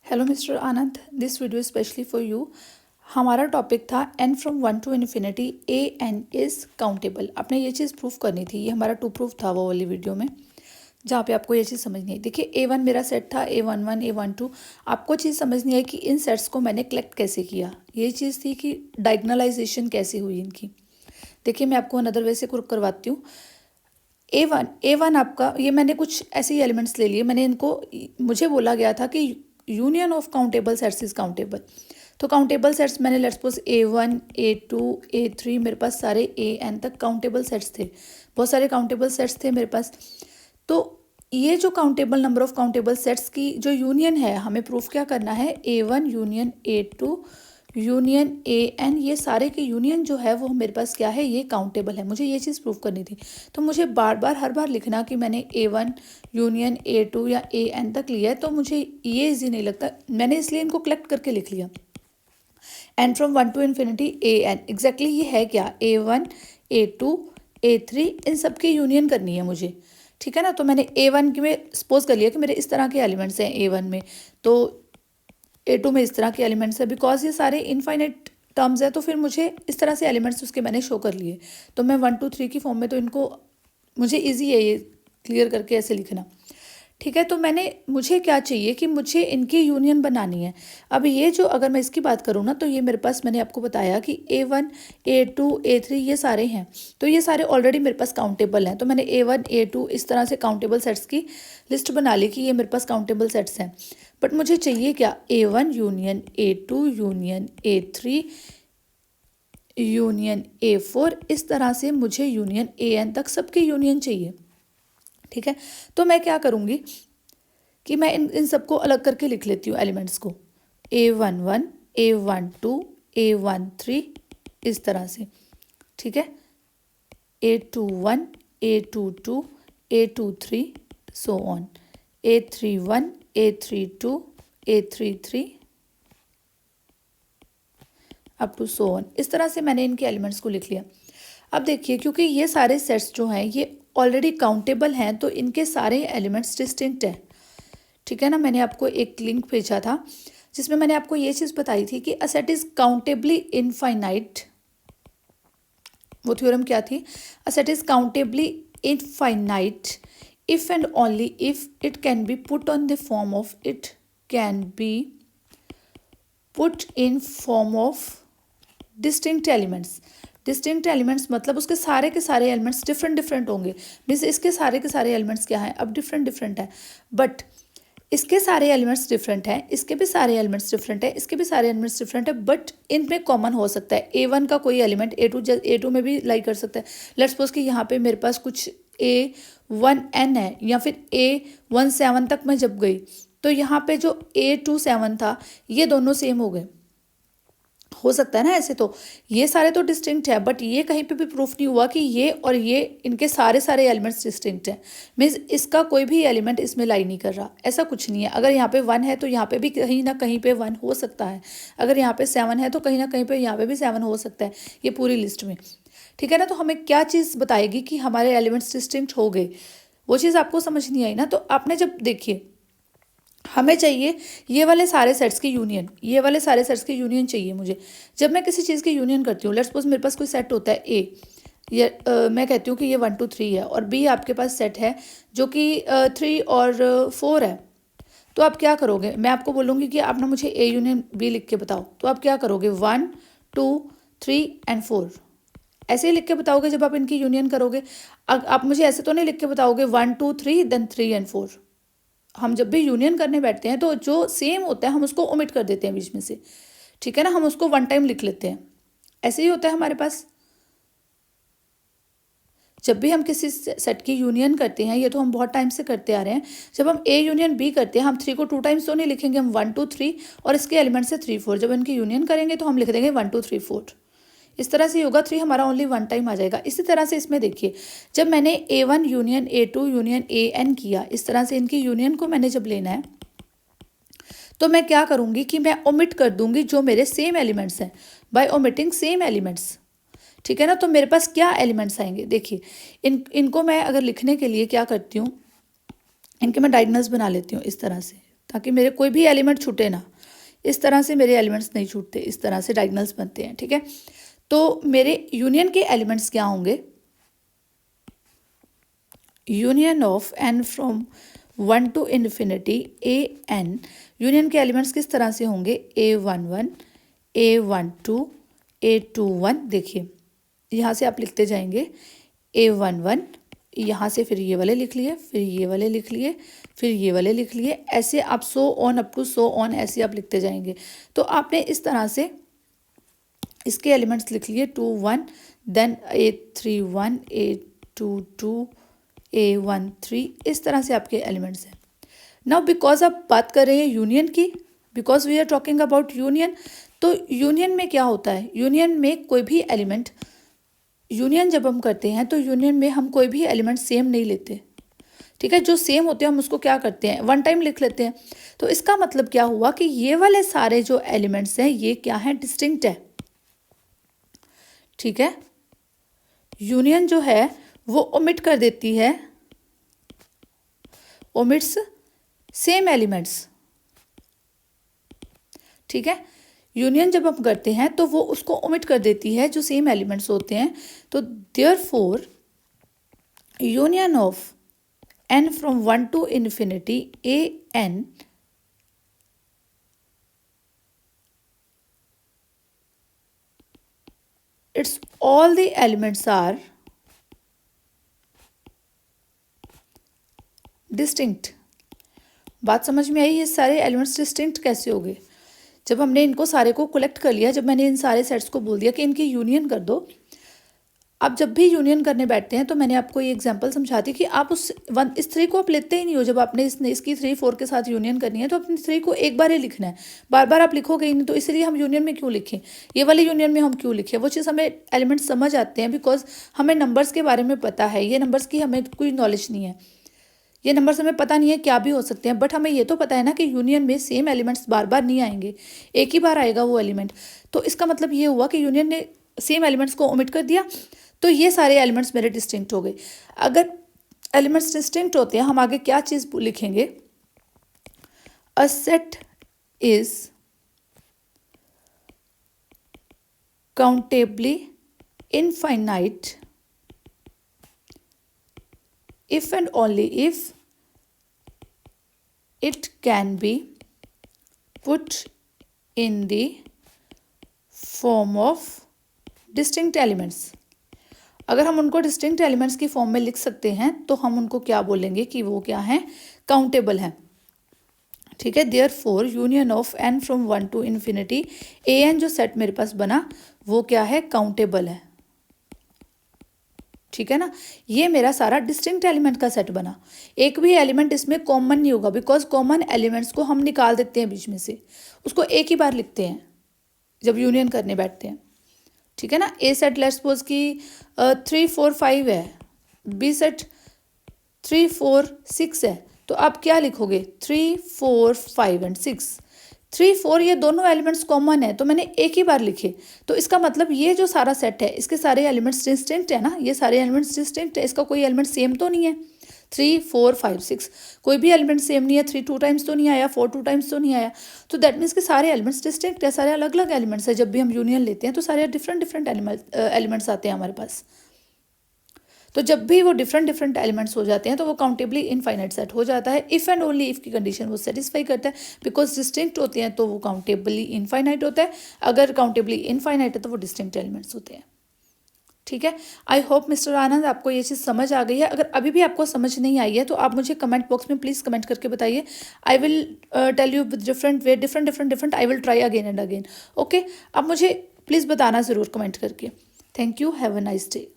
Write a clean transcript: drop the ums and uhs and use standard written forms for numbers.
Hello mister Anand, this video specially for you. हमारा topic था n from 1 to infinity a n is countable. आपने ये चीज़ proof करनी थी। ये हमारा टू प्रूफ था वो वाली वीडियो में, जहाँ पे आपको ये चीज़ समझनी है। देखिए A1 मेरा सेट था, A11 A12। आपको चीज़ समझनी है कि इन सेट्स को मैंने कलेक्ट कैसे किया। ये चीज़ थी कि डायगनलाइजेशन कैसे हुई इनकी। देखिए मैं आपको अनदर वे से करवाती हूँ। A1 आपका, ये मैंने कुछ ऐसे ही एलिमेंट्स ले लिए। मैंने इनको, मुझे बोला गया था कि union of countable sets is countable. तो काउंटेबल सेट्स मैंने let's suppose A1 A2 A3, मेरे पास सारे AN तक काउंटेबल सेट्स थे। बहुत सारे काउंटेबल सेट्स थे मेरे पास। तो ये जो countable number of countable sets की जो यूनियन है, हमें प्रूफ क्या करना है। A1 union A2 union AN, ये सारे के यूनियन जो है वो मेरे पास क्या है, ये काउंटेबल है। मुझे ये चीज़ प्रूफ करनी थी। तो मुझे बार बार हर बार लिखना कि मैंने A1 यूनियन A2 या AN तक लिया है, तो मुझे ये ईजी नहीं लगता। मैंने इसलिए इनको कलेक्ट करके लिख लिया। N from 1 to infinity AN, exactly ये है क्या, A1 A2 A3, इन सब की यूनियन करनी है मुझे। ठीक है ना। तो मैंने A1 की में सपोज कर लिया कि मेरे इस तरह के एलिमेंट्स हैं A1 में, तो A2 में इस तरह के एलिमेंट्स है। बिकॉज ये सारे इनफाइनाइट टर्म्स है, तो फिर मुझे इस तरह से एलिमेंट्स उसके मैंने शो कर लिए। तो मैं 1 2 3 की फॉर्म में, तो इनको मुझे ईजी है ये क्लियर करके ऐसे लिखना। ठीक है। तो मुझे क्या चाहिए कि मुझे इनकी यूनियन बनानी है। अब ये जो, अगर मैं इसकी बात करूँ ना, तो ये मेरे पास, मैंने आपको बताया कि A1 A2 A3 ये सारे हैं। तो ये सारे ऑलरेडी मेरे पास काउंटेबल हैं। तो मैंने A1 A2 इस तरह से काउंटेबल सेट्स की लिस्ट बना ली कि ये मेरे पास काउंटेबल सेट्स हैं। बट मुझे चाहिए क्या, A1 union A2 union A3 union A4, इस तरह से मुझे यूनियन AN तक सबके यूनियन चाहिए। ठीक है। तो मैं क्या करूँगी कि मैं इन सबको अलग करके लिख लेती हूँ एलिमेंट्स को। A11 A12 A13 इस तरह से। ठीक है। A21 A22 A23 so on, A31 A32 A33 up to so on. इस तरह से मैंने इनके एलिमेंट्स को लिख लिया। अब देखिए, क्योंकि ये सारे सेट्स जो हैं ये ऑलरेडी काउंटेबल हैं, तो इनके सारे एलिमेंट्स डिस्टिंक्ट हैं। ठीक है ना। मैंने आपको एक लिंक भेजा था जिसमें मैंने आपको ये चीज़ बताई थी कि a set is countably infinite. वो थ्योरम क्या थी, a set is countably infinite if and only if it can be put on the form of, it can be put in form of distinct elements. Distinct elements मतलब उसके सारे के सारे elements different different होंगे। Means इसके सारे के सारे एलिमेंट्स क्या हैं, अब डिफरेंट डिफरेंट है। बट इसके सारे एलिमेंट्स डिफरेंट हैं, इसके भी सारे एलिमेंट्स डिफरेंट है, इसके भी सारे एलिमेंट्स डिफरेंट है, बट इनमें कॉमन हो सकता है। A1 का कोई एलिमेंट A2 में भी लाई कर सकता है। लेट्स सपोज कि यहाँ पे मेरे पास कुछ A1N है, या फिर A17 तक मैं जब गई, तो यहाँ पे जो A27 था, ये दोनों सेम हो गए। हो सकता है ना ऐसे। तो ये सारे तो डिस्टिंक्ट है, बट ये कहीं पे भी प्रूफ नहीं हुआ कि ये और ये, इनके सारे सारे एलिमेंट्स डिस्टिंक्ट हैं। मीन्स इसका कोई भी एलिमेंट इसमें लाई नहीं कर रहा, ऐसा कुछ नहीं है। अगर यहाँ पे 1 है तो यहाँ पे भी कहीं ना कहीं पे 1 हो सकता है। अगर यहाँ पे 7 है तो कहीं ना कहीं पे यहाँ पे भी 7 हो सकता है, ये पूरी लिस्ट में। ठीक है ना। तो हमें क्या चीज़ बताएगी कि हमारे एलिमेंट्स डिस्टिंक्ट हो गए, वो चीज़ आपको समझ नहीं आई ना। तो आपने जब, देखिए हमें चाहिए ये वाले सारे सेट्स की यूनियन, ये वाले सारे सेट्स की यूनियन चाहिए मुझे। जब मैं किसी चीज़ की यूनियन करती हूँ, लेट्स सपोज मेरे पास कोई सेट होता है A, ये मैं कहती हूँ कि ये 1 2 3 है, और B आपके पास सेट है जो कि 3 और 4 है। तो आप क्या करोगे, मैं आपको बोलूँगी कि आप ना मुझे A यूनियन B लिख के बताओ। तो आप क्या करोगे, 1 2 3 एंड 4 ऐसे ही लिख के बताओगे जब आप इनकी यूनियन करोगे। आप मुझे ऐसे तो नहीं लिख के बताओगे 1 2 3 देन 3 एंड 4। हम जब भी यूनियन करने बैठते हैं तो जो सेम होता है हम उसको ओमिट कर देते हैं बीच में से। ठीक है ना। हम उसको वन टाइम लिख लेते हैं। ऐसे ही होता है हमारे पास। जब भी हम किसी सेट की यूनियन करते हैं, ये तो हम बहुत टाइम से करते आ रहे हैं। जब हम A यूनियन B करते हैं, हम 3 को 2 टाइम्स तो नहीं लिखेंगे, हम 1 2 3 और इसके एलिमेंट से 3 4। जब इनकी यूनियन करेंगे तो हम लिख देंगे 1 2 3 4। इस तरह से होगा। 3 हमारा ओनली 1 टाइम आ जाएगा। इसी तरह से इसमें देखिए, जब मैंने A1 union A2 union AN किया, इस तरह से इनकी यूनियन को मैंने जब लेना है, तो मैं क्या करूँगी कि मैं ओमिट कर दूंगी जो मेरे सेम एलिमेंट्स हैं, बाय ओमिटिंग सेम एलिमेंट्स। ठीक है ना। तो मेरे पास क्या एलिमेंट्स आएंगे, देखिए इनको मैं अगर लिखने के लिए क्या करती हूँ, इनके मैं डायगोनल्स बना लेती हूँ इस तरह से। ताकि मेरे कोई भी एलिमेंट छूटे ना। इस तरह से मेरे एलिमेंट्स नहीं छूटते, इस तरह से डायगोनल्स बनते हैं, ठीक है। तो मेरे यूनियन के एलिमेंट्स क्या होंगे, union of n from 1 to infinity an, union के एलिमेंट्स किस तरह से होंगे, a11, a12, a21। देखिए यहाँ से आप लिखते जाएंगे a11, यहाँ से फिर ये वाले लिख लिए, फिर ये वाले लिख लिए, फिर ये वाले लिख लिए, ऐसे आप so on up to so on, ऐसे आप लिखते जाएंगे। तो आपने इस तरह से इसके एलिमेंट्स लिख लिए 2 1, देन a31, a22, a13, इस तरह से आपके एलिमेंट्स हैं। नाउ बिकॉज आप बात कर रहे हैं यूनियन की, because we are talking about union, तो यूनियन में क्या होता है, यूनियन में कोई भी एलिमेंट, यूनियन जब हम करते हैं तो यूनियन में हम कोई भी एलिमेंट सेम नहीं लेते, ठीक है। जो सेम होते हैं हम उसको क्या करते हैं, वन टाइम लिख लेते हैं। तो इसका मतलब क्या हुआ कि ये वाले सारे जो एलिमेंट्स हैं ये क्या है, डिस्टिंक्ट है, ठीक है। यूनियन जो है वो ओमिट कर देती है, ओमिट्स सेम एलिमेंट्स, ठीक है। यूनियन जब हम करते हैं तो वो उसको ओमिट कर देती है जो सेम एलिमेंट्स होते हैं। तो therefore union of n from 1 to infinity an, its all the elements are distinct. बात समझ में आई, ये सारे एलिमेंट्स डिस्टिंक्ट कैसे हो गए, जब हमने इनको सारे को कलेक्ट कर लिया, जब मैंने इन सारे सेट्स को बोल दिया कि इनकी यूनियन कर दो। अब जब भी यूनियन करने बैठते हैं तो मैंने आपको ये एग्जांपल समझाती कि आप इस 3 को आप लेते ही नहीं हो। जब आपने इसकी 3 4 के साथ यूनियन करनी है तो अपनी 3 को एक बार ही लिखना है, बार बार आप लिखोगे ही नहीं। तो इसलिए हम यूनियन में क्यों लिखें, ये वाले यूनियन में हम क्यों लिखें, वो चीज़ हमें एलिमेंट समझ आते हैं, बिकॉज हमें नंबर्स के बारे में पता है। ये नंबर्स की हमें कोई नॉलेज नहीं है, ये नंबर्स हमें पता नहीं है क्या भी हो सकते हैं, बट हमें ये तो पता है ना कि यूनियन में सेम एलिमेंट्स बार बार नहीं आएंगे, एक ही बार आएगा वो एलिमेंट। तो इसका मतलब ये हुआ कि यूनियन ने सेम एलिमेंट्स को ओमिट कर दिया, तो ये सारे एलिमेंट्स मेरे डिस्टिंक्ट हो गए। अगर एलिमेंट्स डिस्टिंक्ट होते हैं हम आगे क्या चीज़ लिखेंगे, a set is countably infinite if and only if it can be put in the form of distinct elements। अगर हम उनको डिस्टिंक्ट एलिमेंट्स की फॉर्म में लिख सकते हैं तो हम उनको क्या बोलेंगे कि वो क्या है, काउंटेबल है, ठीक है। Therefore union of n from 1 to infinity an जो सेट मेरे पास बना वो क्या है, काउंटेबल है, ठीक है ना। ये मेरा सारा डिस्टिंक्ट एलिमेंट का सेट बना। एक भी एलिमेंट इसमें कॉमन नहीं होगा, बिकॉज कॉमन एलिमेंट्स को हम निकाल देते हैं बीच में से, उसको एक ही बार लिखते हैं जब यूनियन करने बैठते हैं, ठीक है ना। ए सेट लेट्स सपोज की 3 4 5 है, बी सेट 3 4 6 है, तो आप क्या लिखोगे, 3 4 5 एंड 6, 3 4 ये दोनों एलिमेंट्स कॉमन है तो मैंने एक ही बार लिखे। तो इसका मतलब ये जो सारा सेट है इसके सारे एलिमेंट्स डिस्टिंक्ट है ना, ये सारे एलिमेंट्स डिस्टिंक्ट है, इसका कोई एलिमेंट सेम तो नहीं है। 3 4 5 6 कोई भी एलिमेंट सेम नहीं है, 3 2 टाइम्स तो नहीं आया, 4 2 टाइम्स तो नहीं आया, तो दैट मीन्स के सारे एलिमेंट्स डिस्टिंक्ट है, सारे अलग अलग एलिमेंट्स है। जब भी हम यूनियन लेते हैं तो सारे डिफरेंट डिफरेंट एलिमेंट्स आते हैं हमारे पास। तो जब भी वो डिफरेंट डिफरेंट एलिमेंट्स हो जाते हैं तो वो काउंटेबली इनफाइनाइट सेट हो जाता है, इफ़ एंड ओनली इफ़ की कंडीशन वो सेटिस्फाई करता है। बिकॉज डिस्टिंक्ट होते हैं तो वो काउंटेबली इनफाइनाइट होता है, अगर काउंटेबली इनफाइनाइट है तो वो डिस्टिंक्ट एलिमेंट्स होते हैं, ठीक है। आई होप मिस्टर आनंद आपको ये चीज़ समझ आ गई है। अगर अभी भी आपको समझ नहीं आई है तो आप मुझे कमेंट बॉक्स में प्लीज़ कमेंट करके बताइए। I will tell you with different way, different I will try again and again, okay. आप मुझे प्लीज़ बताना ज़रूर कमेंट करके। Thank you, have a nice day.